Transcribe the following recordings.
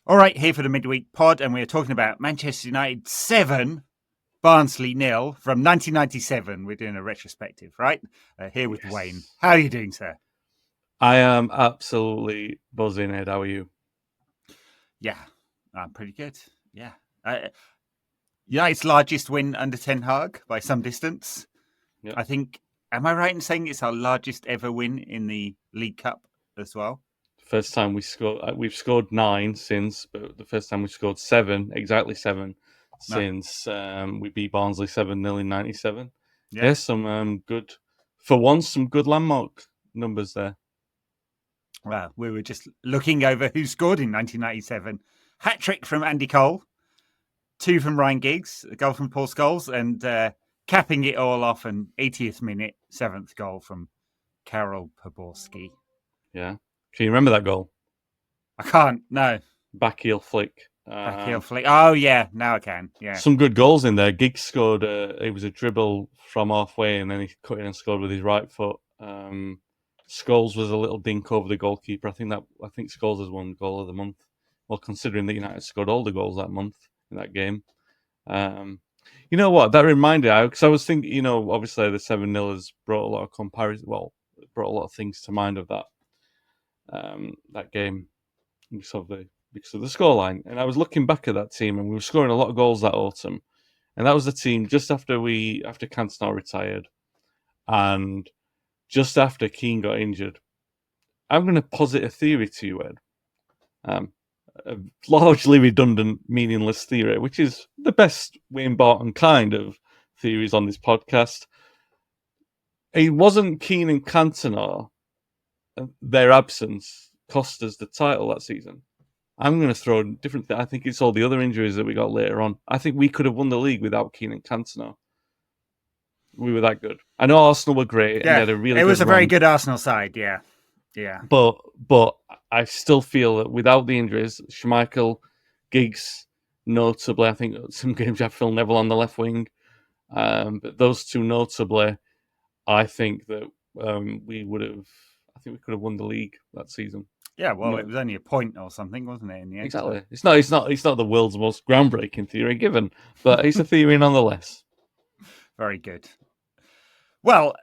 All right, here for the midweek pod, and we're talking about Manchester United 7, Barnsley 0 from 1997. We're doing a retrospective, right? Here with Wayne. How are you doing, sir? I am absolutely buzzing, Ed. How are you? Yeah, I'm pretty good. Yeah. United's largest win under Ten Hag by some distance. Yep. I think, am I right in saying it's our largest ever win in the League Cup as well? First time we scored, we've scored 9 since, but the first time we scored 7, exactly 7, since we beat Barnsley 7-0 in 97. Yeah, some good, for once, some good landmark numbers there. Well, we were just looking over who scored in 1997. Hat-trick from Andy Cole, 2 from Ryan Giggs, a goal from Paul Scholes, and capping it all off, an 80th minute, 7th goal from Karol Poborski. Yeah. Can you remember that goal? I can't, no. Back heel flick. Back heel flick. Oh, yeah, now I can, yeah. Some good goals in there. Giggs scored, it was a dribble from halfway, and then he cut in and scored with his right foot. Scholes was a little dink over the goalkeeper. I think Scholes has won goal of the month. Well, considering that United scored all the goals that month in that game. You know what? That reminded me, because I was thinking, obviously the 7-0 has brought a lot of comparison. Well, it brought a lot of things to mind of that game because of the scoreline. And I was looking back at that team, and we were scoring a lot of goals that autumn. And that was the team just after Cantona retired, and just after Keane got injured. I'm going to posit a theory to you, Ed. A largely redundant, meaningless theory, which is the best Wayne Barton kind of theories on this podcast. It wasn't Keane and Cantona, their absence cost us the title that season. I'm going to throw a different thing. I think it's all the other injuries that we got later on. I think we could have won the league without Keane and Cantona. We were that good. I know Arsenal were great, and they had a really. It was good a very good Arsenal side, yeah. But I still feel that without the injuries, Schmeichel, Giggs, notably, I think some games you have Phil Neville on the left wing, but those two notably, I think that we would have. I think we could have won the league that season. Yeah, well, it was only a point or something, wasn't it? In the end, exactly. So. It's not the world's most groundbreaking theory given, but it's a theory nonetheless. Very good. Well,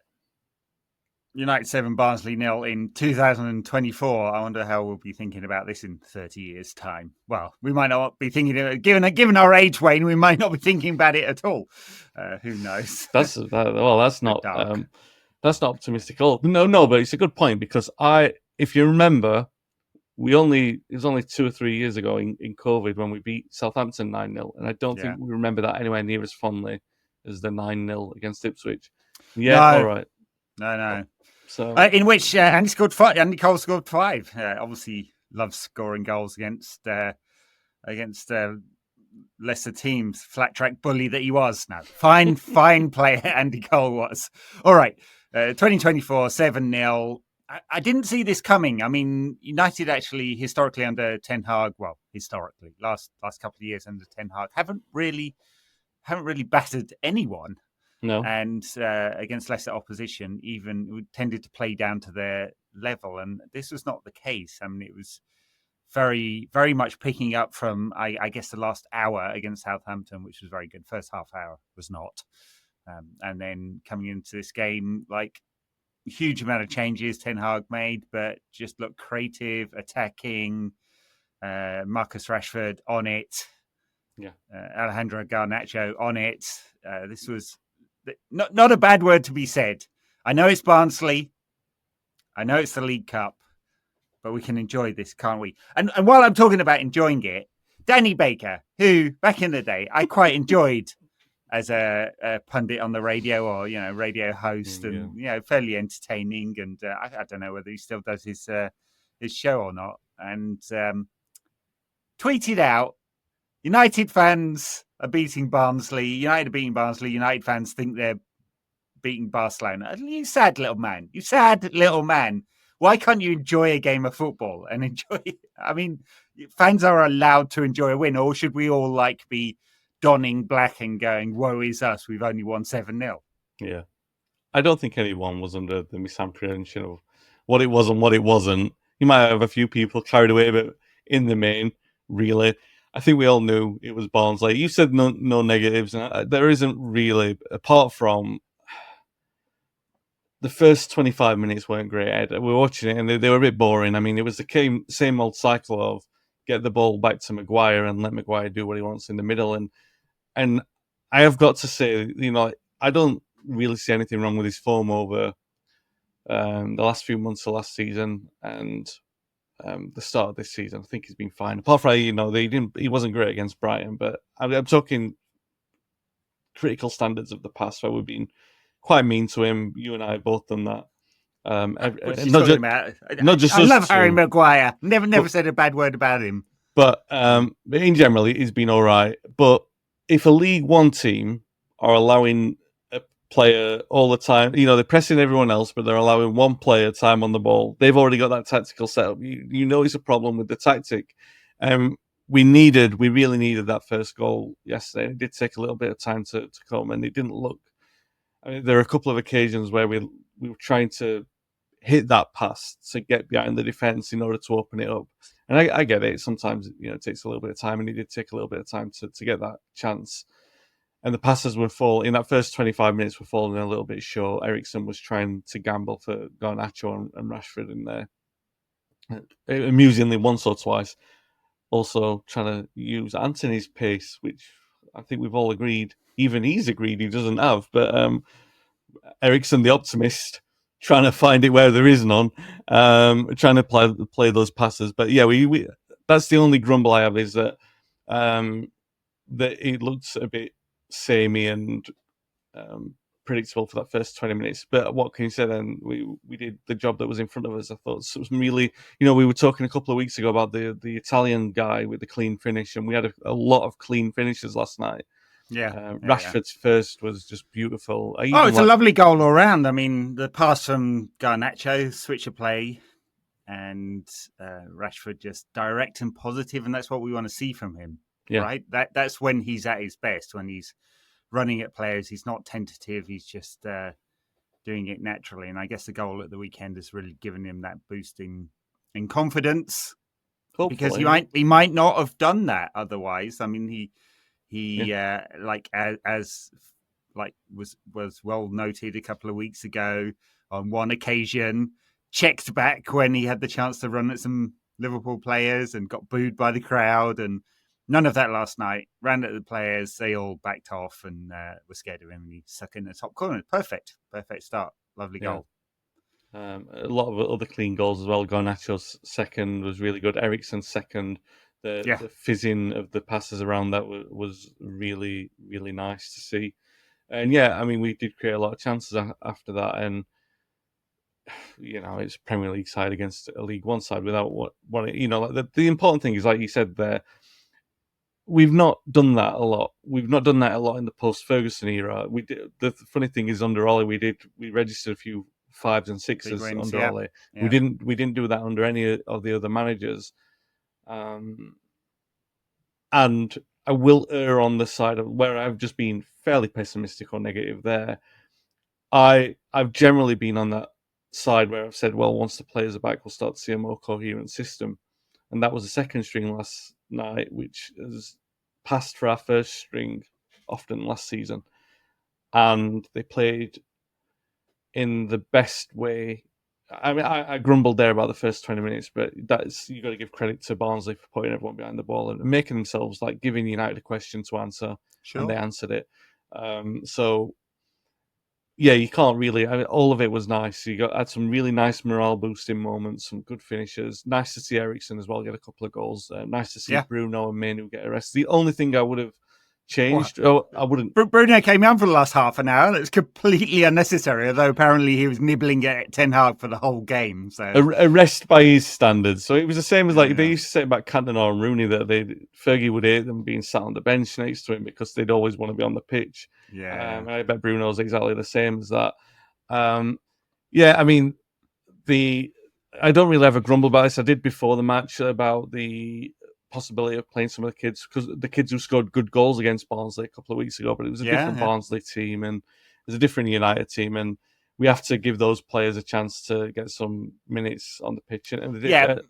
United 7, Barnsley 0 in 2024. I wonder how we'll be thinking about this in 30 years' time. Well, we might not be thinking, given our age, Wayne, we might not be thinking about it at all. Who knows? That's not optimistic at all. No, but it's a good point because if you remember, it was only 2 or 3 years ago in COVID when we beat Southampton 9-0, and I don't think we remember that anywhere near as fondly as the 9-0 against Ipswich. Yeah, no, all right. No. So in which Andy scored 5. Andy Cole scored 5. Obviously, loves scoring goals against lesser teams. Flat track bully that he was. No, fine player Andy Cole was. All right, 2024 7-0. I didn't see this coming. I mean, United actually historically under Ten Hag, last couple of years under Ten Hag haven't really battered anyone. No. And against lesser opposition, even tended to play down to their level. And this was not the case. I mean, it was very, very much picking up from, I guess, the last hour against Southampton, which was very good. First half hour was not. And then coming into this game, huge amount of changes Ten Hag made, but just looked creative, attacking. Marcus Rashford on it. Yeah. Alejandro Garnacho on it. This was not a bad word to be said. I know it's Barnsley. I know it's the League Cup, but we can enjoy this, can't we? And while I'm talking about enjoying it, Danny Baker, who back in the day I quite enjoyed as a pundit on the radio or radio host, and fairly entertaining. And I don't know whether he still does his show or not. And tweeted out, United fans are beating Barnsley. United are beating Barnsley. United fans think they're beating Barcelona. You sad little man. You sad little man. Why can't you enjoy a game of football and enjoy it? I mean, fans are allowed to enjoy a win, or should we all be donning black and going, woe is us, we've only won 7-0? Yeah. I don't think anyone was under the misapprehension of what it was and what it wasn't. You might have a few people carried away, but in the main, really. I think we all knew it was Barnsley. You said no negatives, and there isn't really, apart from the first 25 minutes weren't great, Ed. We were watching it, and they were a bit boring. I mean, it was the same old cycle of get the ball back to Maguire and let Maguire do what he wants in the middle. And I have got to say, I don't really see anything wrong with his form over the last few months of last season and the start of this season. I think he's been fine. Apart from he wasn't great against Brighton, but I'm talking critical standards of the past where we've been quite mean to him. You and I have both done that. What are you talking about? Not just I us love two. Harry Maguire. Never said a bad word about him. But in general, he's been all right. But if a League One team are allowing a player all the time, they're pressing everyone else, but they're allowing one player time on the ball. They've already got that tactical setup. You know it's a problem with the tactic. We really needed that first goal yesterday. It did take a little bit of time to come, and it didn't look. I mean, there are a couple of occasions where we were trying to hit that pass to get behind the defence in order to open it up. And I get it. Sometimes it takes a little bit of time, and it did take a little bit of time to get that chance. And the passes were falling in that first 25 minutes were falling a little bit short. Eriksen was trying to gamble for Garnacho and Rashford in there. Amusingly, once or twice, also trying to use Anthony's pace, which I think we've all agreed, even he's agreed he doesn't have. But Eriksen, the optimist, trying to find it where there is none, trying to play those passes. But yeah, we that's the only grumble I have is that that it looks a bit samey and predictable for that first 20 minutes. But what can you say then? We did the job that was in front of us. I thought it was really, we were talking a couple of weeks ago about the Italian guy with the clean finish, and we had a lot of clean finishes last night. Yeah. Rashford's first was just beautiful. It's a lovely goal all around. I mean, the pass from Garnacho, switch of play, and Rashford just direct and positive, and that's what we want to see from him. Yeah. Right? That's when he's at his best, when he's running at players. He's not tentative. He's just doing it naturally. And I guess the goal at the weekend has really given him that boost in confidence. Hopefully. Because he might not have done that otherwise. I mean, he was well noted a couple of weeks ago on one occasion, checked back when he had the chance to run at some Liverpool players and got booed by the crowd, and none of that last night. Ran at the players, they all backed off and were scared of him, and he stuck in the top corner. Perfect start, lovely goal. A lot of other clean goals as well. Garnacho's second was really good. Eriksen's second. The fizzing of the passes around that was really, really nice to see. And we did create a lot of chances after that. And it's Premier League side against a League One side without the important thing is, like you said there, we've not done that a lot. We've not done that a lot in the post-Ferguson era. We did. The funny thing is, under Ollie, we registered a few 5s and 6s under Ollie. Yeah. We didn't do that under any of the other managers. And I will err on the side of where I've just been fairly pessimistic or negative there. I've generally been on that side where I've said, well, once the players are back, we'll start to see a more coherent system. And that was the second string last night, which has passed for our first string often last season. And they played in the best way. I mean, I grumbled there about the first 20 minutes, but you got to give credit to Barnsley for putting everyone behind the ball and making themselves, like, giving United a question to answer, and they answered it. You can't really. I mean, all of it was nice. You had some really nice morale boosting moments, some good finishes. Nice to see Eriksen as well get a couple of goals. Nice to see Bruno and Manu get arrested. The only thing I would have changed. I wouldn't. Bruno came out for the last half an hour. It's completely unnecessary, although apparently he was nibbling at Ten Hag for the whole game. So arrest by his standards. So it was the same as they used to say about Cantona and Rooney, that Fergie would hate them being sat on the bench next to him because they'd always want to be on the pitch. And I bet Bruno's exactly the same as that. I mean, I don't really have a grumble about this. I did before the match about the possibility of playing some of the kids, because the kids who scored good goals against Barnsley a couple of weeks ago, but it was a different Barnsley team and it was a different United team, and we have to give those players a chance to get some minutes on the pitch. And they did,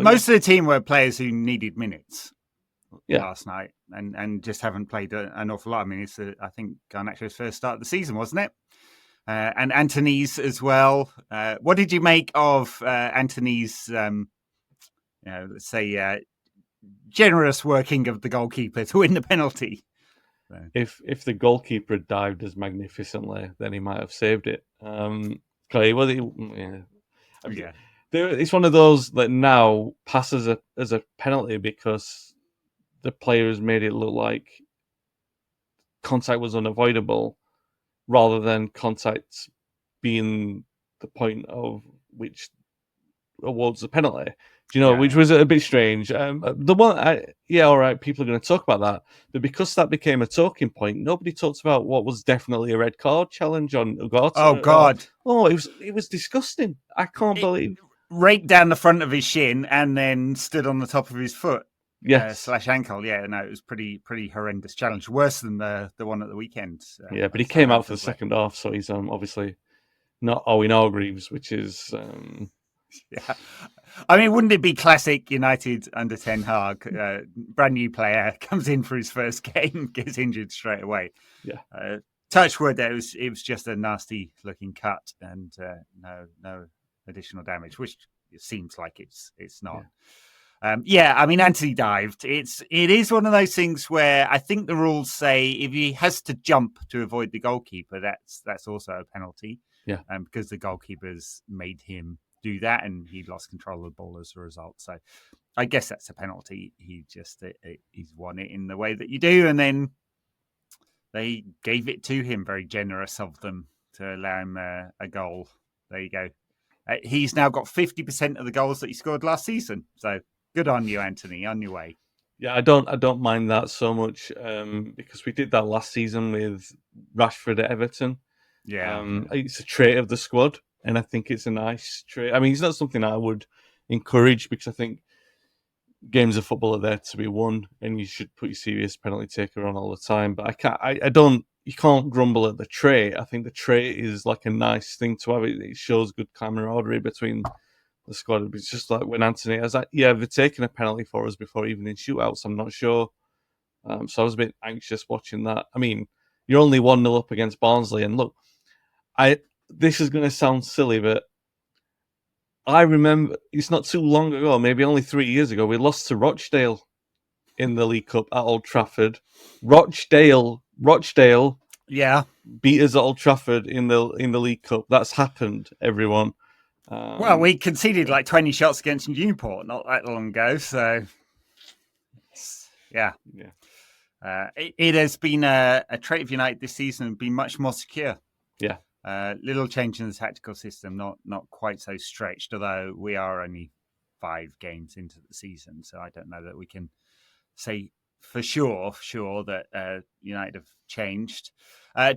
most of the team were players who needed minutes. last night, and just haven't played an awful lot. I mean, it's I think Garnacho's first start of the season, wasn't it? And Anthony's as well. What did you make of Anthony's, let's say, generous working of the goalkeeper to win the penalty? So. If the goalkeeper had dived as magnificently, then he might have saved it. It's one of those that now passes as a penalty because the player has made it look like contact was unavoidable, rather than contact being the point of which awards the penalty. Do you know, which was a bit strange. The one, all right, people are going to talk about that, but because that became a talking point, nobody talked about what was definitely a red card challenge on Ugarte. Oh God! It was disgusting. I can't believe raked down the front of his shin and then stood on the top of his foot. Yes. / ankle. Yeah, no, it was pretty horrendous challenge. Worse than the one at the weekend. But he came out for the second half, so he's obviously not Owen Hargreaves, which is. Yeah, I mean, wouldn't it be classic United under Ten Hag? Brand new player comes in for his first game, gets injured straight away. Yeah. Touch wood, it was just a nasty looking cut and no additional damage, which it seems like it's not. I mean, Anthony dived. It is one of those things where I think the rules say if he has to jump to avoid the goalkeeper, that's also a penalty. Yeah, because the goalkeeper's made him do that, and he lost control of the ball as a result. So, I guess that's a penalty. He's won it in the way that you do, and then they gave it to him. Very generous of them to allow him a goal. There you go. He's now got 50% of the goals that he scored last season. So good on you, Anthony. On your way. Yeah, I don't mind that so much because we did that last season with Rashford at Everton. Yeah, it's a trait of the squad, and I think it's a nice trait. I mean, it's not something I would encourage because I think games of football are there to be won, and you should put your serious penalty taker on all the time. But you can't grumble at the trait. I think the trait is like a nice thing to have. It shows good camaraderie between the squad. It's just like when Anthony has they've taken a penalty for us before, even in shootouts. I'm not sure. So I was a bit anxious watching that. I mean, you're only 1-0 up against Barnsley, and look, this is going to sound silly, but I remember it's not too long ago, maybe only 3 years ago, we lost to Rochdale in the League Cup at Old Trafford. Rochdale, yeah, beat us at Old Trafford in the League Cup. That's happened, everyone. Well, we conceded like 20 shots against Newport not that long ago, so yeah. It has been a trait of United this season, been much more secure. Yeah. Little change in the tactical system, not quite so stretched, although we are only 5 games into the season, so I don't know that we can say for sure that United have changed.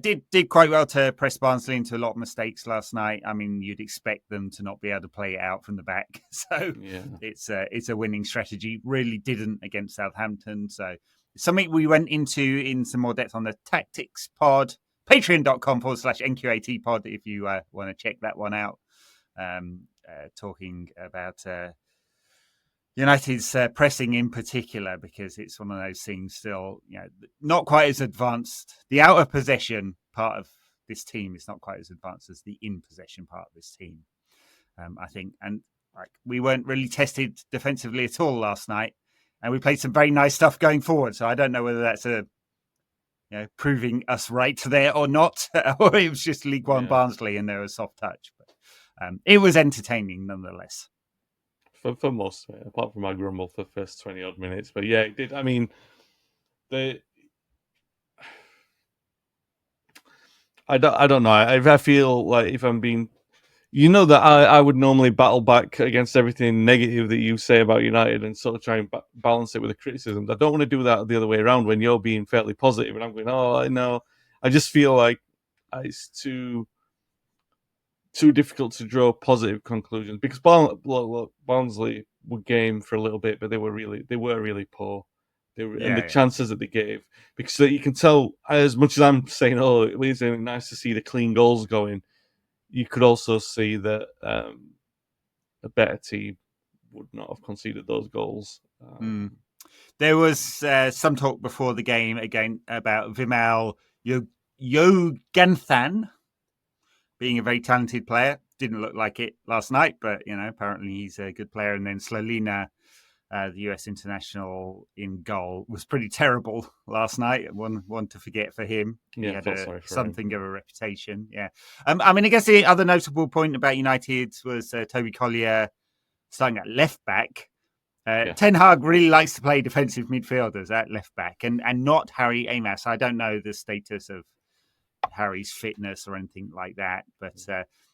Did quite well to press Barnsley into a lot of mistakes last night. I mean, you'd expect them to not be able to play it out from the back, so it's a winning strategy. Really didn't against Southampton, so something we went into in some more depth on the tactics pod. Patreon.com/NQAT pod if you want to check that one out. Talking about United's pressing in particular, because it's one of those things still, not quite as advanced. The out of possession part of this team is not quite as advanced as the in possession part of this team, I think. And we weren't really tested defensively at all last night, and we played some very nice stuff going forward. So I don't know whether that's proving us right there or not, or it was just League One Barnsley and there was soft touch. But it was entertaining nonetheless. For most, apart from my grumble for the first 20 odd minutes. But yeah, it did. I mean, I don't know. I feel like if I'm being, that I would normally battle back against everything negative that you say about United and sort of try and balance it with the criticisms. I don't want to do that the other way around when you're being fairly positive and I'm going, oh, I know. I just feel like it's too difficult to draw positive conclusions because Barnsley were game for a little bit, but they were really poor. And the chances that they gave, because you can tell, as much as I'm saying, oh, it was nice to see the clean goals going, you could also see that a better team would not have conceded those goals. There was some talk before the game again about Vimal Yoganthan being a very talented player. Didn't look like it last night, but apparently he's a good player. And then Slolina, the US international in goal, was pretty terrible last night. One to forget for him. He had something of a reputation. Yeah. I guess the other notable point about United was Toby Collier starting at left back. Ten Hag really likes to play defensive midfielders at left back and not Harry Amos. I don't know the status of Harry's fitness or anything like that, but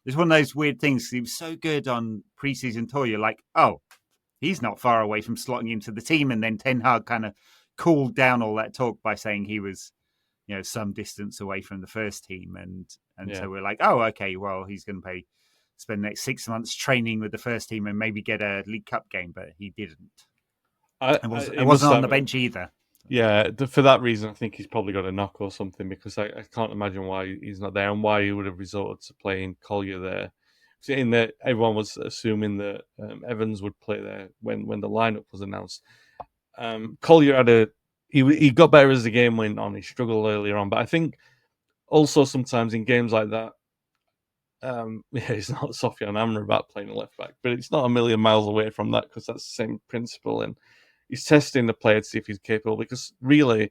it's one of those weird things. He was so good on pre-season tour. You're like, oh, he's not far away from slotting into the team. And then Ten Hag kind of cooled down all that talk by saying he was, some distance away from the first team. And so we're like, oh, okay, well, he's going to spend the next 6 months training with the first team and maybe get a League Cup game, but he didn't. It wasn't on the bench either. Yeah, for that reason, I think he's probably got a knock or something, because I can't imagine why he's not there and why he would have resorted to playing Collier there. In that, everyone was assuming that Evans would play there when the lineup was announced. Collier had he got better as the game went on. He struggled earlier on, but I think also sometimes in games like that, it's not Sofian Amrabat playing a left back, but it's not a million miles away from that, because that's the same principle. And he's testing the player to see if he's capable, because really,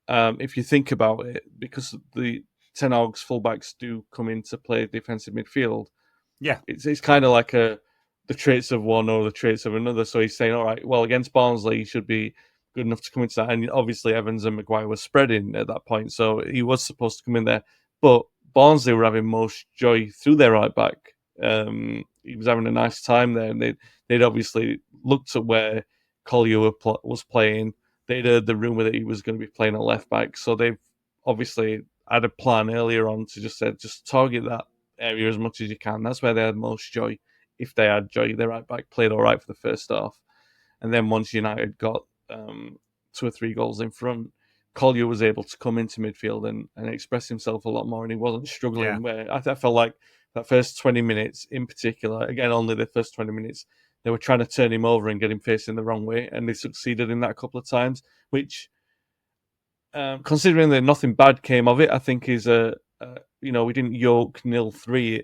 if you think about it, because the Ten Hag's fullbacks do come in to play defensive midfield, it's kind of like the traits of one or the traits of another. So he's saying, all right, well, against Barnsley, he should be good enough to come into that. And obviously Evans and Maguire were spreading at that point, so he was supposed to come in there. But Barnsley were having most joy through their right back. He was having a nice time there, and they'd obviously looked at where Collier was playing. They'd heard the rumour that he was going to be playing a left back, so they've obviously had a plan earlier on to just target that area as much as you can. That's where they had most joy. If they had joy, their right back played all right for the first half, and then once United got 2 or 3 goals in front, Collier was able to come into midfield and express himself a lot more, and he wasn't struggling. Yeah. Where I felt like that first 20 minutes in particular, again, only the first 20 minutes, they were trying to turn him over and get him facing the wrong way, and they succeeded in that a couple of times, which, considering that nothing bad came of it, I think is we didn't yoke 0-3,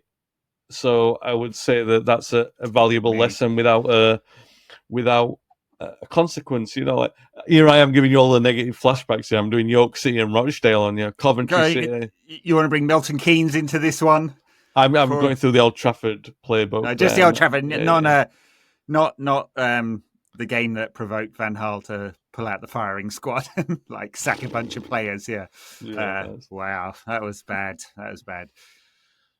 so I would say that that's a valuable lesson without a consequence. Here I am giving you all the negative flashbacks here. I'm doing York City and Rochdale on Coventry City. You want to bring Milton Keynes into this one? I'm going through the Old Trafford playbook. No, just the Old Trafford, not the game that provoked Van Gaal to pull out the firing squad and sack a bunch of players. Wow, that was bad.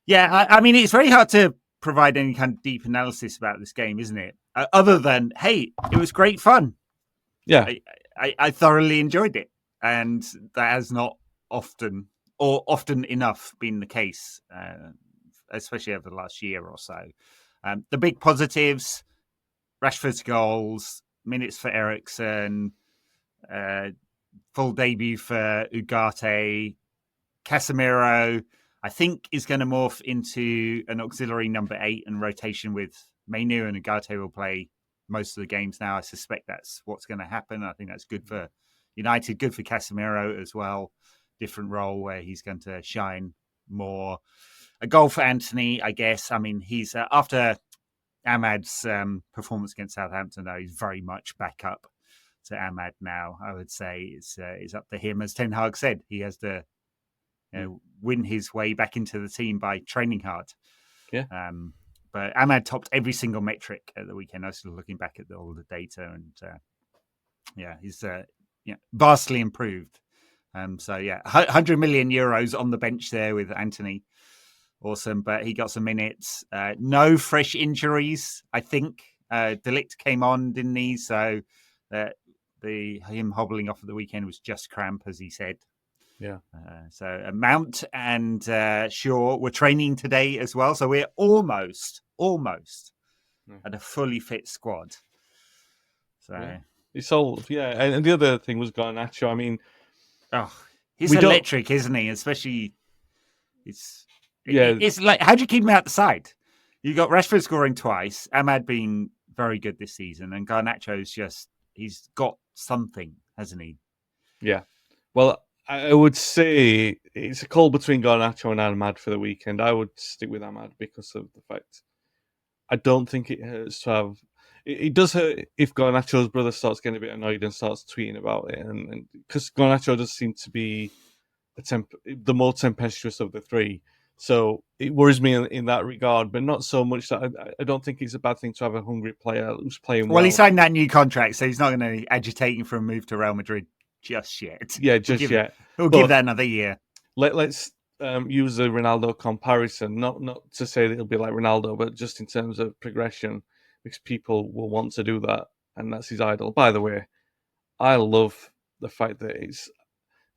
Yeah, I mean, it's very hard to provide any kind of deep analysis about this game, isn't it? Other than, hey, it was great fun. Yeah, I thoroughly enjoyed it, and that has not often enough been the case, especially over the last year or so. The big positives: Rashford's goals, minutes for Eriksen, full debut for Ugarte, Casemiro. I think is going to morph into an auxiliary number 8 and rotation with Mainu, and Ugarte will play most of the games now. I suspect that's what's going to happen. I think that's good for United, good for Casemiro as well. Different role where he's going to shine more. A goal for Anthony, I guess. I mean, he's after Ahmad's performance against Southampton, though, he's very much back up to Ahmad now. I would say it's up to him. As Ten Hag said, he has to win his way back into the team by training hard. Yeah. But Ahmad topped every single metric at the weekend. I was looking back at all the data, and he's vastly improved. 100 million euros on the bench there with Anthony. Awesome, but he got some minutes. No fresh injuries, I think. De Ligt came on, didn't he? So him hobbling off at the weekend was just cramp, as he said. Yeah. So Mount and Shaw were training today as well. So we're almost at a fully fit squad. So it's all And the other thing was Garnacho. I mean, he's electric, isn't he? Especially, it's like, how do you keep him out the side? You got Rashford scoring twice, Ahmad being very good this season, and Garnacho's he's got something, hasn't he? Yeah. Well, I would say it's a call between Garnacho and Ahmad for the weekend. I would stick with Ahmad because of the fact I don't think it hurts to have. It does hurt if Garnacho's brother starts getting a bit annoyed and starts tweeting about it, and because Garnacho does seem to be the more tempestuous of the three. So it worries me in that regard, but not so much that I don't think it's a bad thing to have a hungry player who's playing well. Well, he signed that new contract, so he's not going to be agitating for a move to Real Madrid just yet. Yeah, just yet. We'll give that another year. Let's use the Ronaldo comparison, not to say that it'll be like Ronaldo, but just in terms of progression, because people will want to do that, and that's his idol. By the way, I love the fact that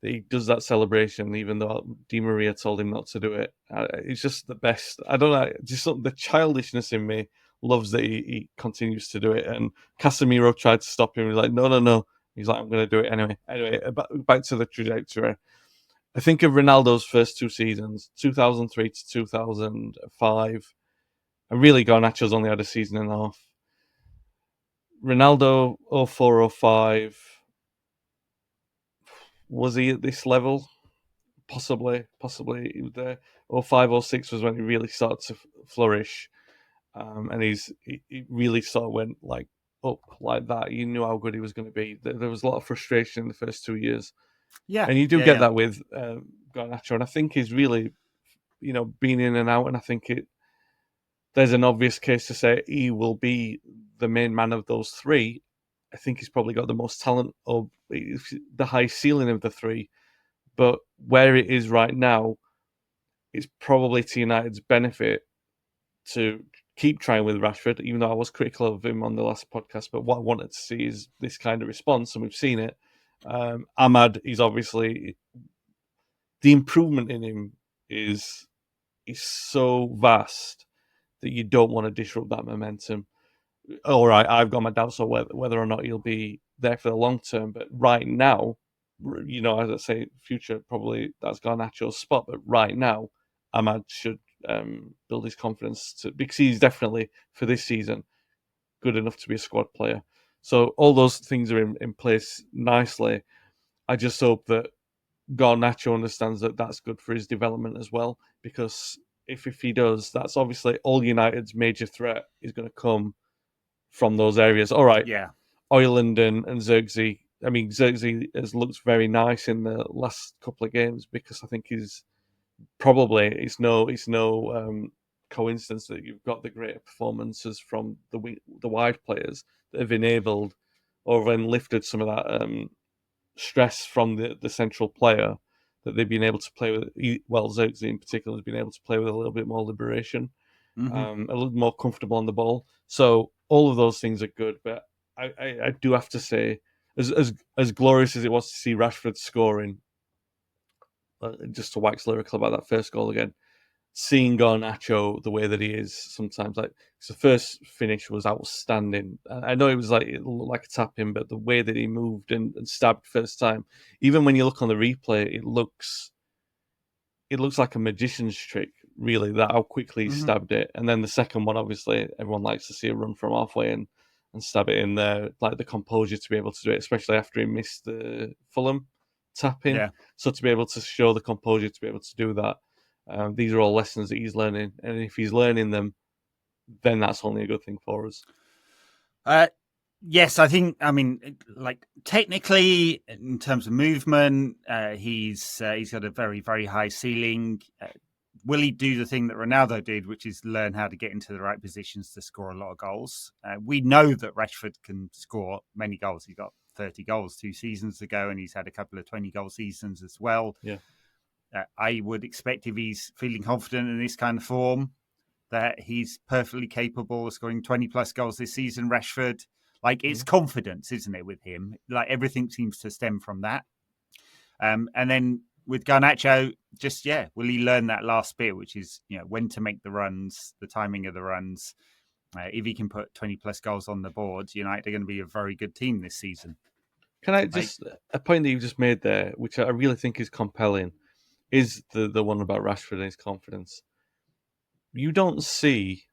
he does that celebration, even though Di Maria told him not to do it. It's just the best. I don't know, just the childishness in me loves that he continues to do it. And Casemiro tried to stop him. He's like, no. He's like, I'm going to do it anyway. Anyway, back to the trajectory. I think of Ronaldo's first two seasons, 2003 to 2005. And really, Garnacho's only had a season and a half. Ronaldo, 04, 05. Was he at this level? Possibly he was there. 05, 06 was when he really started to flourish. And he really sort of went like up like that. You knew how good he was going to be. There was a lot of frustration in the first 2 years. Yeah. And you do get that with Garnacho. And I think he's really, been in and out. And I think there's an obvious case to say he will be the main man of those three. I think he's probably got the most talent or the high ceiling of the three. But where it is right now, it's probably to United's benefit to keep trying with Rashford, even though I was critical of him on the last podcast. But what I wanted to see is this kind of response, and we've seen it. Ahmad is obviously the improvement in him is so vast that you don't want to disrupt that momentum. All right, I've got my doubts on whether or not he'll be there for the long term, but right now, as I say, future probably that's Garnacho's spot, but right now, Ahmad should build his confidence because he's definitely for this season good enough to be a squad player. So all those things are in place nicely. I just hope that Garnacho understands that that's good for his development as well, because if he does, that's obviously all United's major threat is going to come from those areas. All right, Yeah. Oiland and Zirkzee. I mean, Zirkzee has looked very nice in the last couple of games because I think it's no coincidence that you've got the greater performances from the wide players that have enabled or then lifted some of that stress from the central player that they've been able to play with. Well, Zirkzee in particular has been able to play with a little bit more liberation, a little more comfortable on the ball. So all of those things are good, but I do have to say, as glorious as it was to see Rashford scoring, just to wax lyrical about that first goal again, seeing Garnacho the way that he is sometimes, like the first finish was outstanding. I know it looked like a tap in, but the way that he moved and stabbed first time, even when you look on the replay, it looks like a magician's trick, really, that how quickly he stabbed it. And then the second one, obviously, everyone likes to see a run from halfway and stab it in there, like the composure to be able to do it, especially after he missed the Fulham tap in. Yeah. So to be able to show the composure to be able to do that, these are all lessons that he's learning. And if he's learning them, then that's only a good thing for us. Yes, I mean, like technically, in terms of movement, he's got a very, very high ceiling. Will he do the thing that Ronaldo did, which is learn how to get into the right positions to score a lot of goals? We know that Rashford can score many goals. He got 30 goals 2 seasons ago, and he's had a couple of 20-goal seasons as well. Yeah. I would expect if he's feeling confident in this kind of form, that he's perfectly capable of scoring 20-plus goals this season, Rashford. Like, it's confidence, isn't it, with him? Like, everything seems to stem from that. And then with Garnacho, will he learn that last bit, which is, when to make the runs, the timing of the runs. If he can put 20-plus goals on the board, United are going to be a very good team this season. Can I a point that you've just made there, which I really think is compelling, is the one about Rashford and his confidence. You don't see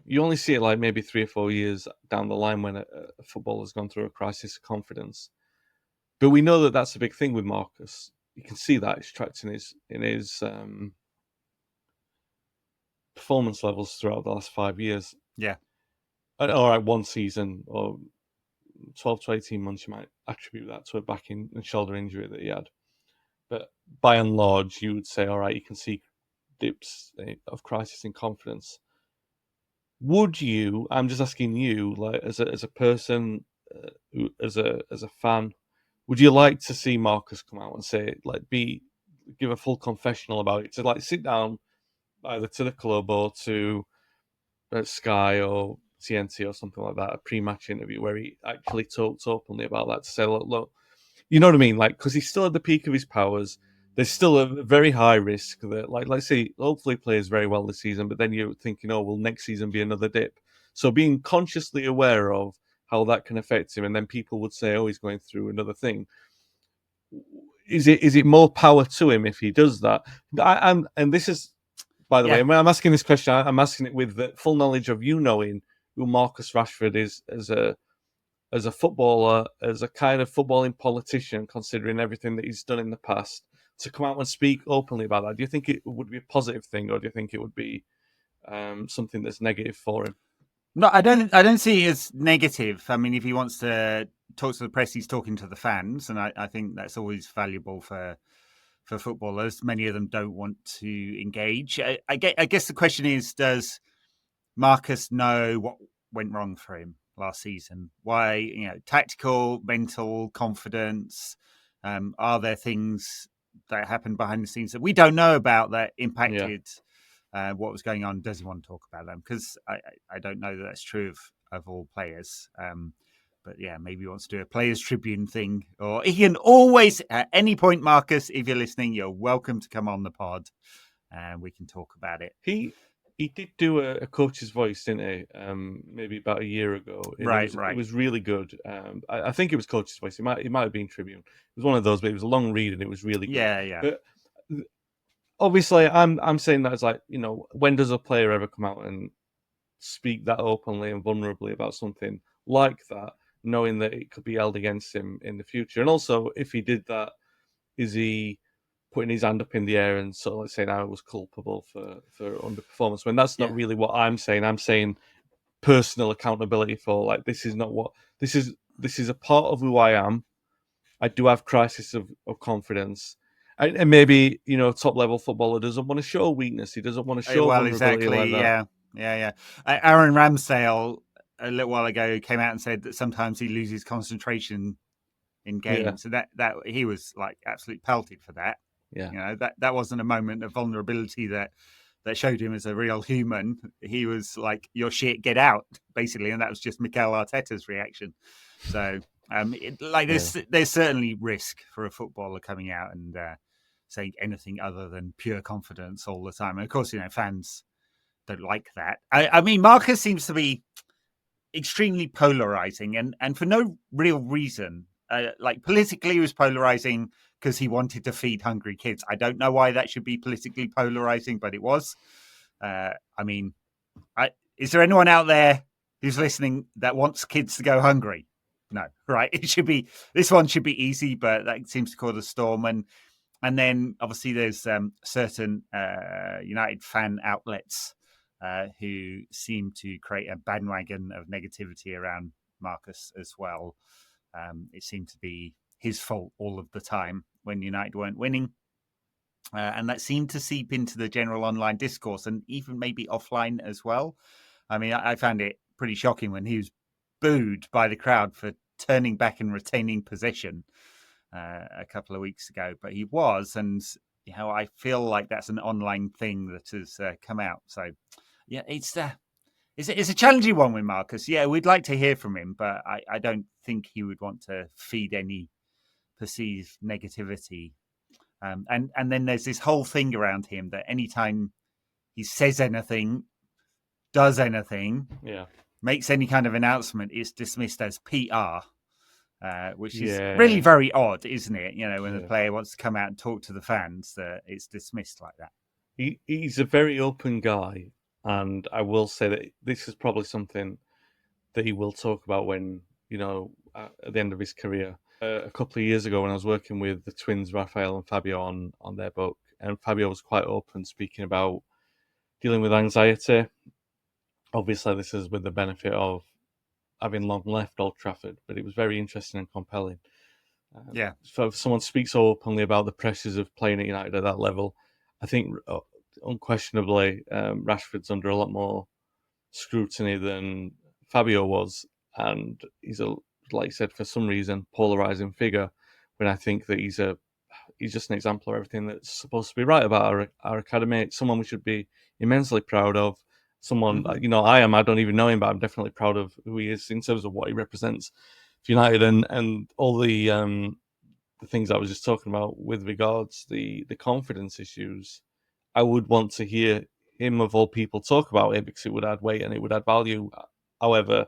You only see it like maybe 3 or 4 years down the line when a footballer's gone through a crisis of confidence. But we know that that's a big thing with Marcus. You can see that it's tracked in his performance levels throughout the last 5 years. Yeah. All right, one season or 12 to 18 months, you might attribute that to a back and shoulder injury that he had. But by and large, you would say, all right, you can see dips of crisis in confidence. Would you? I'm just asking you, like as a person, as a fan, would you like to see Marcus come out and say, like, give a full confessional about it, to like sit down either to the club or to Sky or TNT or something like that, a pre-match interview where he actually talks openly about that, to say, look, you know what I mean? Like, because he's still at the peak of his powers. There's still a very high risk that, like, let's say, hopefully he plays very well this season, but then you're thinking, oh, will next season be another dip? So being consciously aware of how that can affect him, and then people would say, oh, he's going through another thing. Is it more power to him if he does that? And this is, by the way, when I'm asking this question, I'm asking it with the full knowledge of you knowing who Marcus Rashford is as a footballer, as a kind of footballing politician, considering everything that he's done in the past, to come out and speak openly about that. Do you think it would be a positive thing, or do you think it would be something that's negative for him? No, I don't see it as negative. I mean, if he wants to talk to the press, he's talking to the fans, and I think that's always valuable for footballers. Many of them don't want to engage. I guess the question is, does Marcus know what went wrong for him last season? Why, tactical, mental, confidence? Are there things that happened behind the scenes that we don't know about that impacted what was going on? Does he want to talk about them? Because I don't know that that's true of all players. But yeah, maybe he wants to do a Players Tribune thing, or he can always, at any point, Marcus, if you're listening, you're welcome to come on the pod and we can talk about it. He did do a coach's voice, didn't he? Maybe about a year ago. And right. It was really good. I think it was coach's voice. It might have been Tribune. It was one of those, but it was a long read and it was really good. Yeah. But obviously, I'm saying that as like, when does a player ever come out and speak that openly and vulnerably about something like that, knowing that it could be held against him in the future? And also, if he did that, is he putting his hand up in the air and sort of like saying I was culpable for underperformance, when that's not really what I'm saying. I'm saying personal accountability for, like, this is not what this is a part of who I am. I do have crisis of confidence. And maybe, top level footballer doesn't want to show weakness. He doesn't want to show vulnerability like that. Yeah. Aaron Ramsdale a little while ago came out and said that sometimes he loses concentration in games, so that he was like absolutely pelted for that. Yeah, that wasn't a moment of vulnerability that showed him as a real human. He was like, "Your shit, get out," basically, and that was just Mikel Arteta's reaction. So, there's certainly risk for a footballer coming out and saying anything other than pure confidence all the time. And of course, fans don't like that. I mean, Marcus seems to be extremely polarizing, and for no real reason. Like, politically, he was polarizing because he wanted to feed hungry kids. I don't know why that should be politically polarizing, but it was. I mean, is there anyone out there who's listening that wants kids to go hungry? No, right? This one should be easy, but that seems to cause a storm. And then obviously there's certain United fan outlets who seem to create a bandwagon of negativity around Marcus as well. It seemed to be his fault all of the time when United weren't winning. And that seemed to seep into the general online discourse and even maybe offline as well. I mean, I found it pretty shocking when he was booed by the crowd for turning back and retaining possession a couple of weeks ago. But he was, and I feel like that's an online thing that has come out. So, yeah, it's a challenging one with Marcus. Yeah, we'd like to hear from him, but I don't think he would want to feed any perceived negativity. And then there's this whole thing around him that anytime he says anything, does anything, makes any kind of announcement, it's dismissed as PR, which is really very odd, isn't it? When the player wants to come out and talk to the fans, that it's dismissed like that. He's a very open guy. And I will say that this is probably something that he will talk about when, at the end of his career. A couple of years ago when I was working with the twins, Raphael and Fabio, on their book, and Fabio was quite open speaking about dealing with anxiety. Obviously, this is with the benefit of having long left Old Trafford, but it was very interesting and compelling. So if someone speaks so openly about the pressures of playing at United at that level, I think unquestionably Rashford's under a lot more scrutiny than Fabio was, and he's like I said, for some reason, polarizing figure. When I think that he's just an example of everything that's supposed to be right about our academy. It's someone we should be immensely proud of. Someone, I am. I don't even know him, but I'm definitely proud of who he is in terms of what he represents for United and all the things I was just talking about with regards the confidence issues. I would want to hear him of all people talk about it because it would add weight and it would add value. However,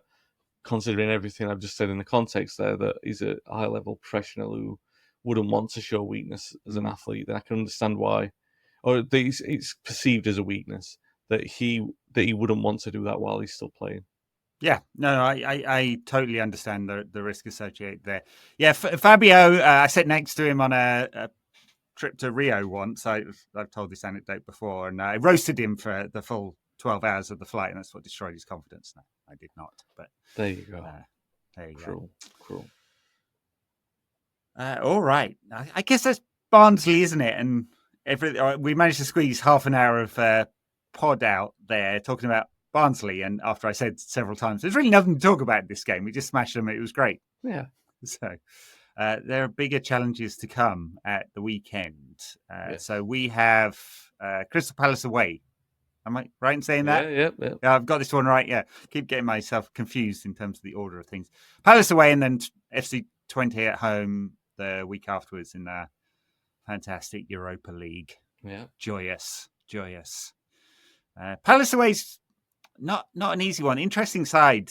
considering everything I've just said in the context there, that he's a high level professional who wouldn't want to show weakness as an athlete, then I can understand why, or it's perceived as a weakness that he wouldn't want to do that while he's still playing. Yeah, no, I totally understand the risk associated there. Yeah, Fabio, I sat next to him on a trip to Rio once. I've told this anecdote before, and I roasted him for the full 12 hours of the flight, and that's what destroyed his confidence. No, I did not, but there you go. There you go. Cruel. All right, I guess that's Barnsley, isn't it? And we managed to squeeze half an hour of pod out there talking about Barnsley, and after I said several times, there's really nothing to talk about in this game. We just smashed them. It was great. Yeah. So there are bigger challenges to come at the weekend. Yes. So we have Crystal Palace away. Am I right in saying that? Yeah. I've got this one right. Yeah. Keep getting myself confused in terms of the order of things. Palace away and then FC 20 at home the week afterwards in the fantastic Europa League. Yeah. Joyous. Palace away's not an easy one. Interesting side,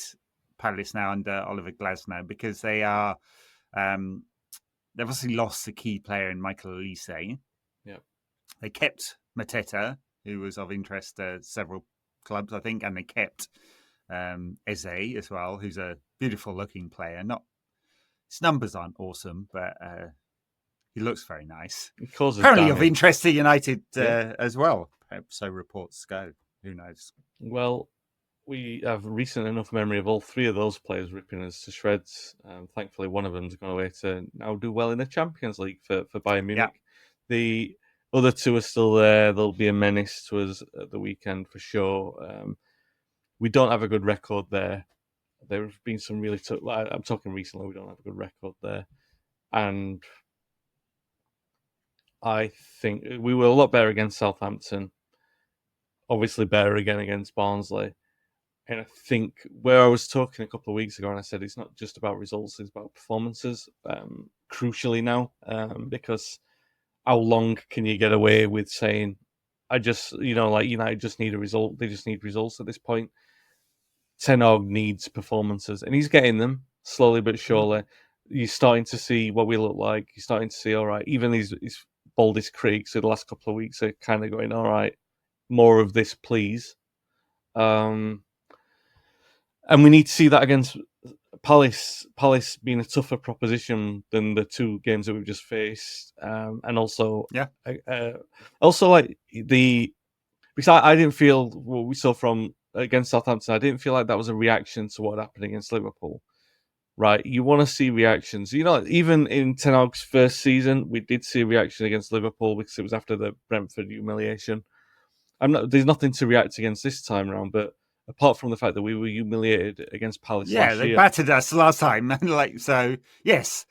Palace now under Oliver Glasner, because they are they've obviously lost the key player in Michael Elise. Yeah. They kept Mateta, who was of interest to several clubs, I think, and they kept Eze as well, who's a beautiful looking player. His numbers aren't awesome, but he looks very nice. Apparently of interest to United as well. So reports go. Who knows? Well, we have recent enough memory of all three of those players ripping us to shreds. Thankfully, one of them's gone away to now do well in the Champions League for Bayern Munich. Yeah. The other two are still there. They'll be a menace to us at the weekend for sure. We don't have a good record there. There have been some really I'm talking recently, we don't have a good record there. And I think we were a lot better against Southampton. Obviously better again against Barnsley. And I think where I was talking a couple of weeks ago, and I said it's not just about results, it's about performances, crucially now, because how long can you get away with saying, United just need a result, they just need results at this point? Ten Hag needs performances, and he's getting them slowly but surely. You're starting to see what we look like. You're starting to see, all right, even his boldest critics in the last couple of weeks are kind of going, all right, more of this, please. And we need to see that against Palace. Palace being a tougher proposition than the two games that we've just faced, and also, like because I didn't feel what we saw from against Southampton. I didn't feel like that was a reaction to what happened against Liverpool. Right, you want to see reactions. Even in Ten Hag's first season, we did see a reaction against Liverpool because it was after the Brentford humiliation. There's nothing to react against this time around, but apart from the fact that we were humiliated against Palace last year. Yeah, they battered us last time. Yes,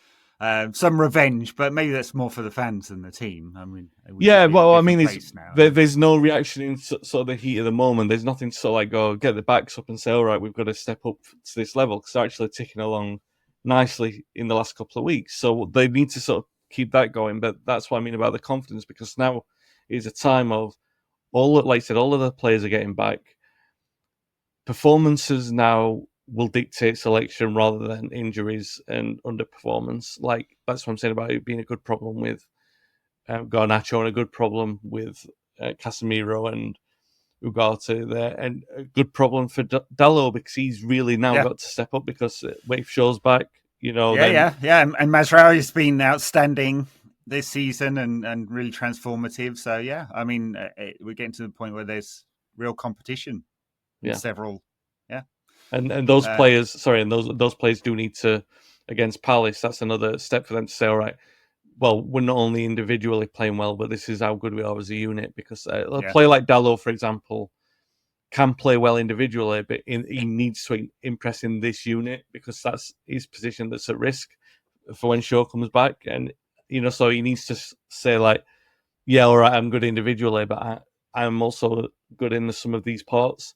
some revenge, but maybe that's more for the fans than the team. I mean, there's no reaction in sort of the heat of the moment. There's nothing to sort of go get the backs up and say, all right, we've got to step up to this level, because they're actually ticking along nicely in the last couple of weeks. So they need to sort of keep that going. But that's what I mean about the confidence, because now is a time of all of the players are getting back. Performances now will dictate selection rather than injuries and underperformance. Like, that's what I'm saying about it being a good problem with Garnacho and a good problem with Casemiro, and Ugarte there, and a good problem for Dalot because he's really now got to step up because Wave Shaw's back. And Mazraoui's been outstanding this season and really transformative. So I mean, we're getting to the point where there's real competition in several. And those players, those players do need to against Palace. That's another step for them to say, all right, well, we're not only individually playing well, but this is how good we are as a unit. Because a player like Dalot, for example, can play well individually, but he needs to impress in this unit because that's his position that's at risk for when Shaw comes back. And, so he needs to say, like, yeah, all right, I'm good individually, but I'm also good in some of these parts.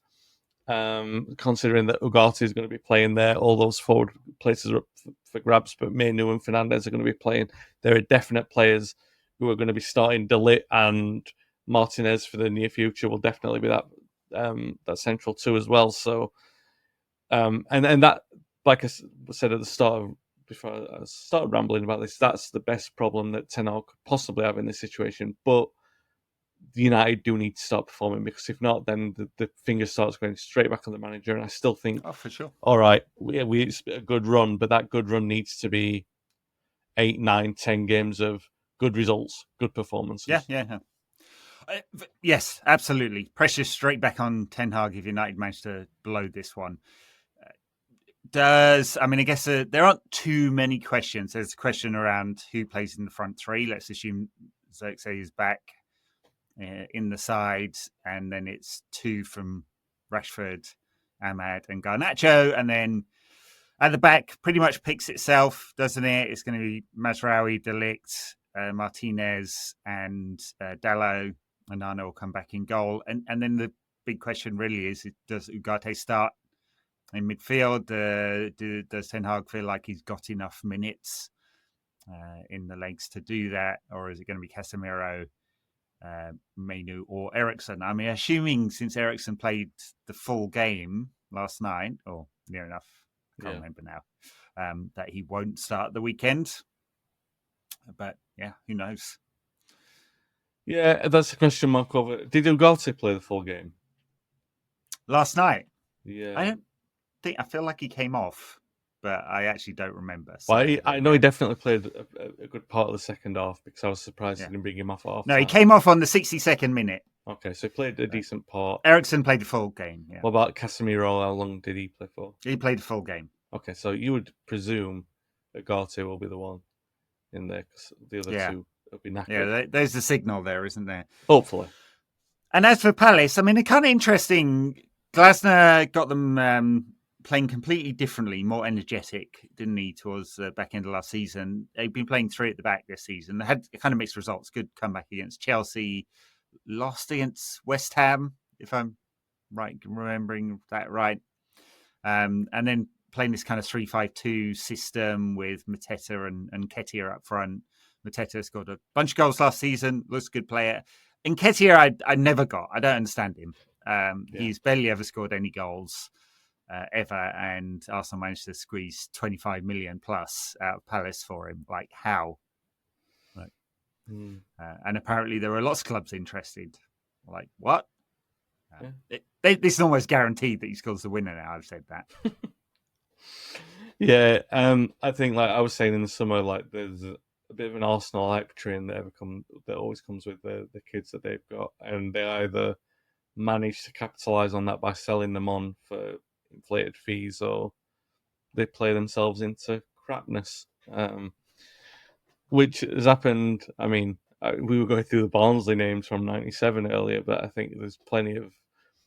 Considering that Ugarte is going to be playing there, all those forward places are up for grabs, but Mainu and Fernandez are going to be playing. There are definite players who are going to be starting. De Ligt and Martinez for the near future will definitely be that central too as well. So, and that, like I said at the start, before I started rambling about this, that's the best problem that Ten Hag could possibly have in this situation. But United do need to start performing because if not, then the finger starts going straight back on the manager. And I still think, for sure, all right, it's a good run, but that good run needs to be 8, 9, 10 games of good results, good performances. Yes, absolutely. Pressure straight back on Ten Hag if United manage to blow this one. I guess there aren't too many questions. There's a question around who plays in the front three. Let's assume Zirkzee is back in the side, and then it's 2 from Rashford, Ahmad, and Garnacho, and then at the back pretty much picks itself, doesn't it? It's going to be Mazraoui, De Ligt, Martinez, and Dalot, and Nana will come back in goal, and then the big question really is: does Ugarte start in midfield? Does Ten Hag feel like he's got enough minutes in the legs to do that, or is it going to be Casemiro, Mainu, or Eriksen? I mean, assuming since Eriksen played the full game last night, or near enough, I can't remember now, that he won't start the weekend. But who knows? Yeah, that's a question mark over. Did Ugarte play the full game last night? Yeah, I feel like he came off, but I actually don't remember. So, well, I know he definitely played a good part of the second half because I was surprised he didn't bring him off at half time. No, he came off on the 62nd minute. Okay, so he played a decent part. Eriksen played the full game. Yeah. What about Casemiro? How long did he play for? He played the full game. Okay, so you would presume Ugarte will be the one in there because the other two will be knackered. Yeah, there's the signal there, isn't there? Hopefully. And as for Palace, I mean, it's kind of interesting. Glasner got them playing completely differently, more energetic, didn't he, towards the back end of last season. They've been playing 3 at the back this season. They had kind of mixed results. Good comeback against Chelsea, lost against West Ham, if I'm right, remembering that right. And then playing this kind of 3-5-2 system with Mateta and Nketiah up front. Mateta scored a bunch of goals last season, looks a good player. Nketiah, I never got. I don't understand him. He's barely ever scored any goals ever, and Arsenal managed to squeeze 25 million plus out of Palace for him. Like, how? Like, and apparently there were lots of clubs interested. Like, what? This is almost guaranteed that he scores the winner now. I've said that. I think, like I was saying in the summer, like there's a bit of an Arsenal hype train that always comes with the kids that they've got, and they either manage to capitalise on that by selling them on for inflated fees, or they play themselves into crapness, which has happened. I mean, we were going through the Barnsley names from '97 earlier, but I think there's plenty of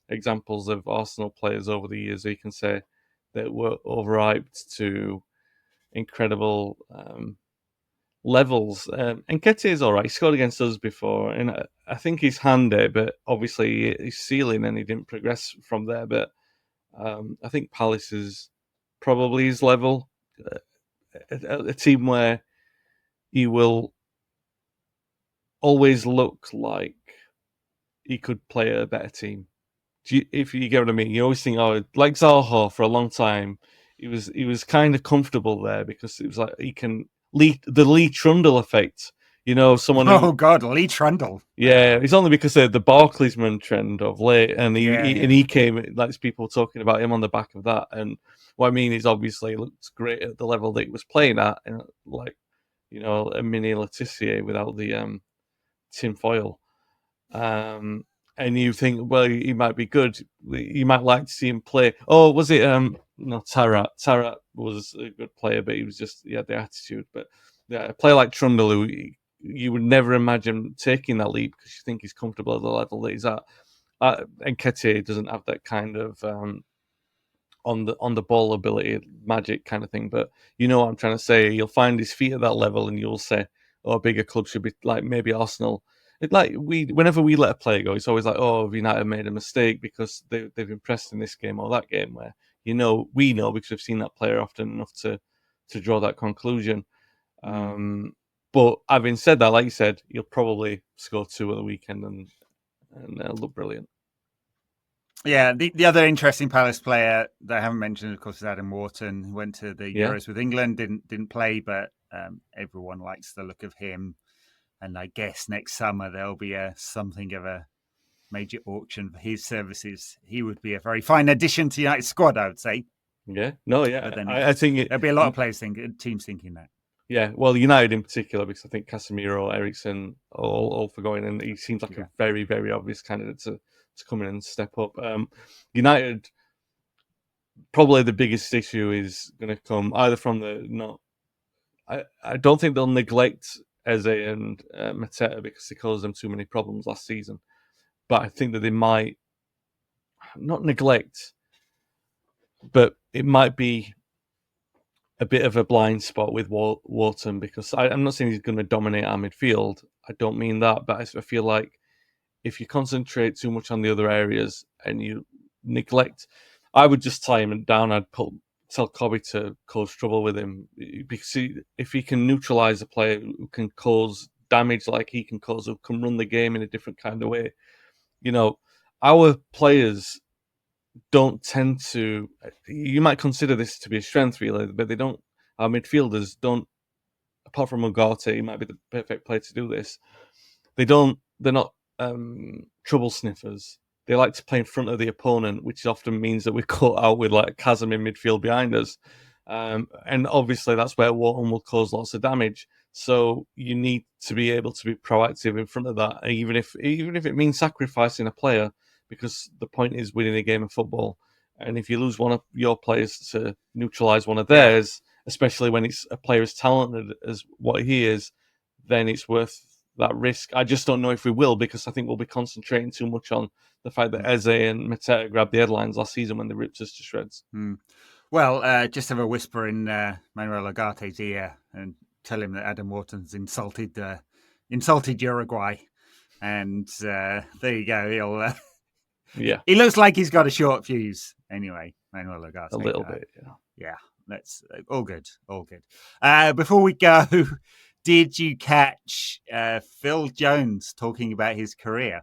examples of Arsenal players over the years where you can say that were overhyped to incredible levels. Nketiah is all right. He scored against us before, and I think he's handy, but obviously he's ceiling and he didn't progress from there. But I think Palace is probably his level. A team where he will always look like he could play a better team. If you get what I mean, you always think, like Zaha for a long time, he was kind of comfortable there because it was like he can lead the Lee Trundle effect. You know, someone who Oh God, Lee Trundle. yeah, it's only because of the Barclaysman trend of late, and he came like people talking about him on the back of that. And what I mean is, obviously, he looks great at the level that he was playing at, and like a mini Letitia without the tin foil. And you think, well, he might be good. You might like to see him play. Oh, was it no Tarat? Tarat was a good player, but he had the attitude. But yeah, a player like Trundle, who you would never imagine taking that leap because you think he's comfortable at the level that he's at. And Nketiah doesn't have that kind of on the ball ability, magic kind of thing. But you know what I'm trying to say. You'll find his feet at that level, and you'll say, "Oh, a bigger club should be like maybe Arsenal." Whenever we let a player go, it's always like, "Oh, have United made a mistake because they've impressed in this game or that game?" Where we know because we've seen that player often enough to draw that conclusion. But having said that, like you said, he'll probably score 2 at the weekend and look brilliant. Yeah, the other interesting Palace player that I haven't mentioned, of course, is Adam Wharton, who went to the Euros with England, didn't play, but everyone likes the look of him. And I guess next summer there'll be something of a major auction for his services. He would be a very fine addition to United's squad, I would say. Yeah, no, yeah, But then I think there'll be a lot of players teams thinking that. Yeah, well, United in particular, because I think Casemiro, Eriksen, all for going, and he seems like a very, very obvious candidate to come in and step up. United, probably the biggest issue is going to come either from the not. I don't think they'll neglect Eze and Mateta because they caused them too many problems last season, but I think that they might not neglect, but it might be a bit of a blind spot with Wharton because I'm not saying he's going to dominate our midfield. I don't mean that, but I feel like if you concentrate too much on the other areas and you neglect, I would just tie him down. I'd tell Cobby to cause trouble with him because if he can neutralise a player who can cause damage like he can cause, who can run the game in a different kind of way, our players don't tend to. You might consider this to be a strength, really, but they don't. Our midfielders don't. Apart from Ugarte, he might be the perfect player to do this. They're not trouble sniffers. They like to play in front of the opponent, which often means that we're caught out with like a chasm in midfield behind us. And obviously that's where Wharton will cause lots of damage. So you need to be able to be proactive in front of that, even if it means sacrificing a player, because the point is winning a game of football. And if you lose one of your players to neutralise one of theirs, especially when it's a player as talented as what he is, then it's worth that risk. I just don't know if we will, because I think we'll be concentrating too much on the fact that Eze and Mateta grabbed the headlines last season when they ripped us to shreds. Well, just have a whisper in Manuel Ugarte's ear and tell him that Adam Wharton's insulted Uruguay, and there you go. He looks like he's got a short fuse anyway. Manuel Ugarte, a little bit, yeah. That's all good, all good. Before we go, did you catch Phil Jones talking about his career?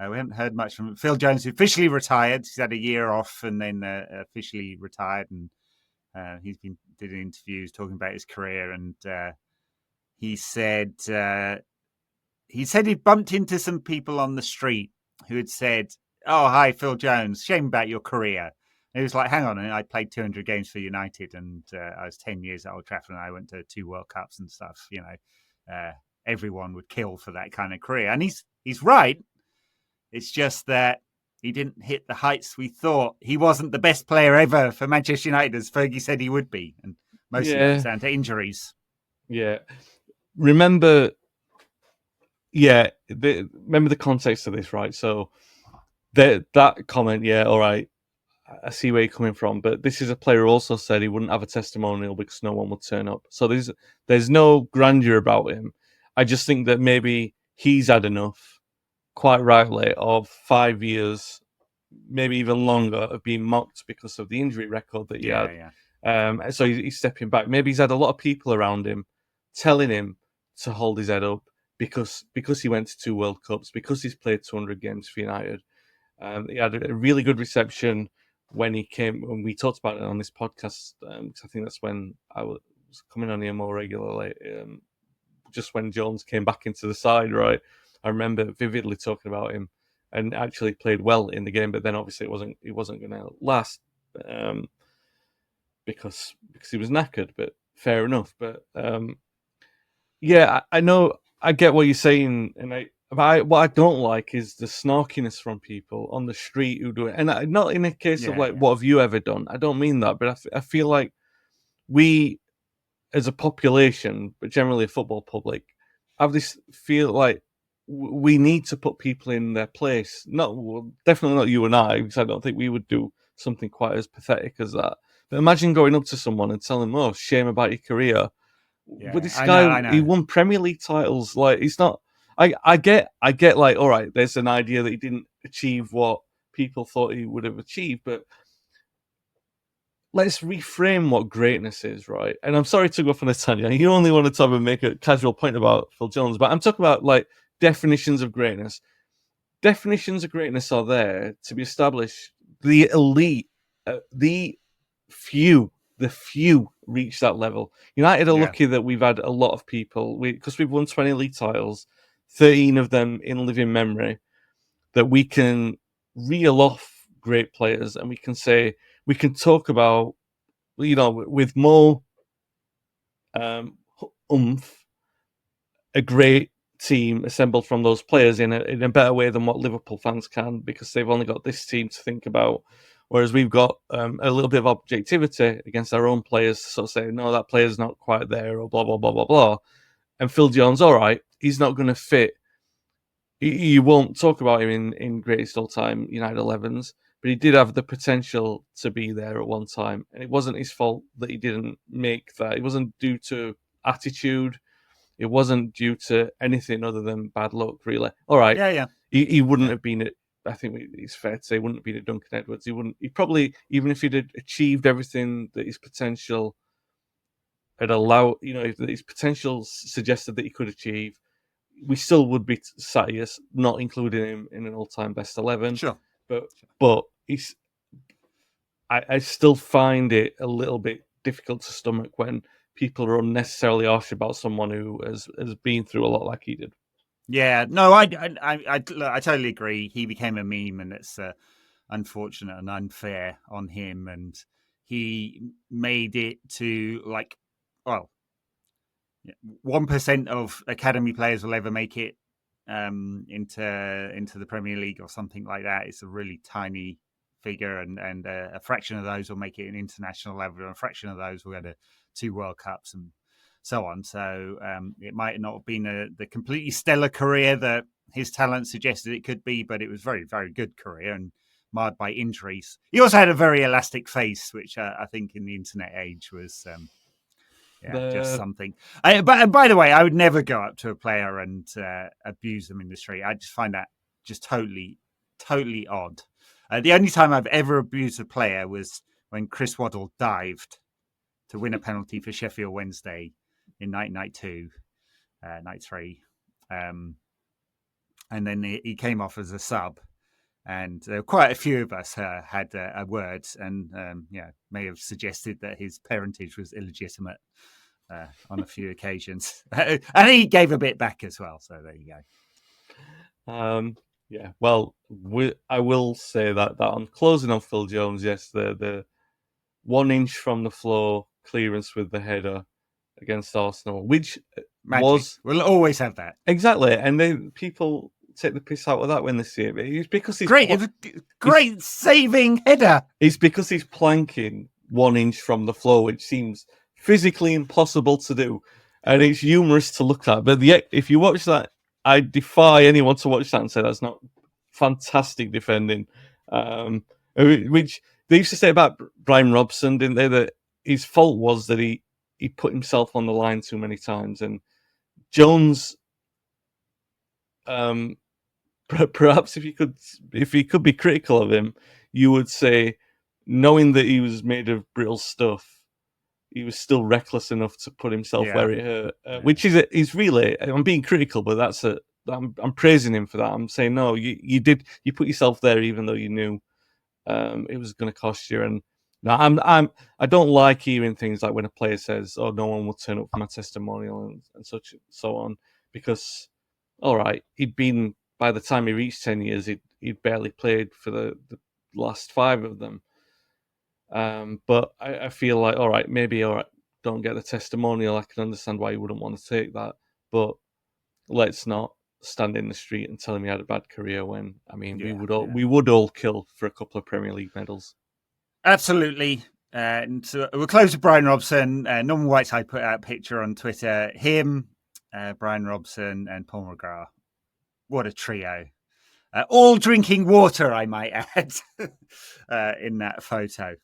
We haven't heard much from Phil Jones, who officially retired. He's had a year off and then officially retired, and did interviews talking about his career. And he said he'd bumped into some people on the street who had said, "Oh, hi, Phil Jones. Shame about your career." And he was like, "Hang on, I played 200 games for United, and I was 10 years at Old Trafford, and I went to 2 World Cups and stuff. Everyone would kill for that kind of career." And he's right. It's just that he didn't hit the heights we thought. He wasn't the best player ever for Manchester United, as Fergie said he would be. And mostly that's down to injuries. Yeah. Remember the context of this, right? So that comment, all right, I see where you're coming from, but this is a player who also said he wouldn't have a testimonial because no one would turn up. So there's no grandeur about him. I just think that maybe he's had enough, quite rightly, of 5 years, maybe even longer, of being mocked because of the injury record that he had. Yeah. So he's stepping back. Maybe he's had a lot of people around him telling him to hold his head up because he went to 2 World Cups, because he's played 200 games for United. He had a really good reception when he came, when we talked about it on this podcast, because I think that's when I was coming on here more regularly, just when Jones came back into the side, right? I remember vividly talking about him, and actually played well in the game, but then obviously it wasn't going to last because he was knackered. But fair enough. But yeah, I know, I get what you're saying, and what I don't like is the snarkiness from people on the street who do it, and not in a case of like, what have you ever done? I don't mean that, but I feel like we, as a population, but generally a football public, have this feel like we need to put people in their place. Definitely not you and I, because I don't think we would do something quite as pathetic as that. But imagine going up to someone and telling them, "Oh, shame about your career." With this guy, I know. he won Premier League titles. Like, he's not. I get. Like, all right, there's an idea that he didn't achieve what people thought he would have achieved, but let's reframe what greatness is, right? And I'm sorry to go off on a tangent. You only want to talk and make a casual point about Phil Jones, but I'm talking about like definitions of greatness. Definitions of greatness are there to be established. The elite, the few reach that level. United are lucky that we've had a lot of people, because we've won 20 league titles, 13 of them in living memory, that we can reel off great players, and we can talk about, with more oomph, a great team assembled from those players in a better way than what Liverpool fans can, because they've only got this team to think about. Whereas we've got a little bit of objectivity against our own players to sort of say, no, that player's not quite there, or blah, blah, blah, blah, blah. And Phil Jones, all right, he's not going to fit. You won't talk about him in greatest all-time United 11s, but he did have the potential to be there at one time. And it wasn't his fault that he didn't make that. It wasn't due to attitude. It wasn't due to anything other than bad luck, really. All right. Yeah. He wouldn't have been at, I think it's fair to say, wouldn't have been at Duncan Edwards. He probably, even if he'd had achieved everything that his potential had allowed, if his potential suggested that he could achieve, we still would be sat here not including him in an all-time best 11. Sure. But I still find it a little bit difficult to stomach when people are unnecessarily harsh about someone who has been through a lot like he did. Yeah, no, I totally agree. He became a meme, and it's unfortunate and unfair on him. And he made it to 1% of academy players will ever make it into the Premier League or something like that. It's a really tiny figure, and a fraction of those will make it an international level, and a fraction of those will go to 2 World Cups and so on. So it might not have been the completely stellar career that his talent suggested it could be, but it was very, very good career, and marred by injuries. He also had a very elastic face, which I think in the internet age was just something. But by the way, I would never go up to a player and abuse them in the street. I just find that just totally, totally odd. The only time I've ever abused a player was when Chris Waddle dived to win a penalty for Sheffield Wednesday in 1992, 93. And then he came off as a sub. And quite a few of us had a word, and may have suggested that his parentage was illegitimate on a few occasions. And he gave a bit back as well. So there you go. Yeah, well, I will say that on closing on Phil Jones, yes, the 1 inch from the floor clearance with the header against Arsenal, which we'll always have that. Exactly, and people take the piss out of that when they see it. It's because he's great saving header. It's because he's planking 1 inch from the floor, which seems physically impossible to do, and it's humorous to look at. But if you watch that, I defy anyone to watch that and say that's not fantastic defending. Which they used to say about Brian Robson, didn't they? That his fault was that he put himself on the line too many times. And Jones, perhaps if you could be critical of him, you would say, knowing that he was made of brittle stuff, he was still reckless enough to put himself where it hurt, which is really, I'm being critical, but I'm praising him for that. I'm saying, no, you put yourself there even though you knew it was going to cost you. And No, I don't like hearing things like when a player says, "Oh, no one will turn up for my testimonial," and such so on, because all right, he'd been by the time he reached 10 years, he'd barely played for the last 5 of them. But I feel like all right, maybe all right, don't get the testimonial. I can understand why you wouldn't want to take that, but let's not stand in the street and tell him he had a bad career when I mean we would all kill for a couple of Premier League medals. Absolutely. And so we'll close with Brian Robson. Norman Whiteside put out a picture on Twitter. Him, Brian Robson, and Paul McGrath. What a trio. All drinking water, I might add, in that photo,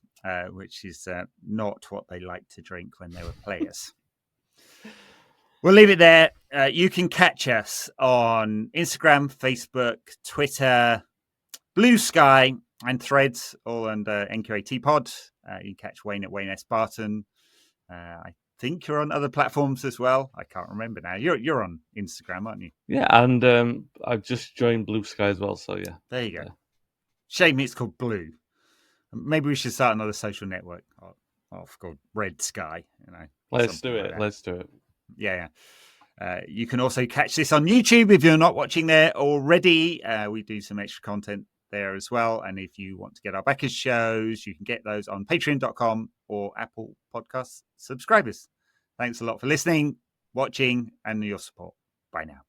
which is not what they like to drink when they were players. We'll leave it there. You can catch us on Instagram, Facebook, Twitter, Blue Sky, and Threads, all under NQAT Pod. You can catch Wayne at Wayne S. Barton. I think you're on other platforms as well. I can't remember now. You're on Instagram, aren't you? Yeah, and I've just joined Blue Sky as well. So yeah, there you go. Shame it's called Blue. Maybe we should start another social network. Called Red Sky. Let's do it. Let's do it. Yeah. You can also catch this on YouTube if you're not watching there already. We do some extra content there as well. And if you want to get our backers shows, you can get those on patreon.com or Apple Podcast subscribers. Thanks a lot for listening, watching, and your support. Bye now.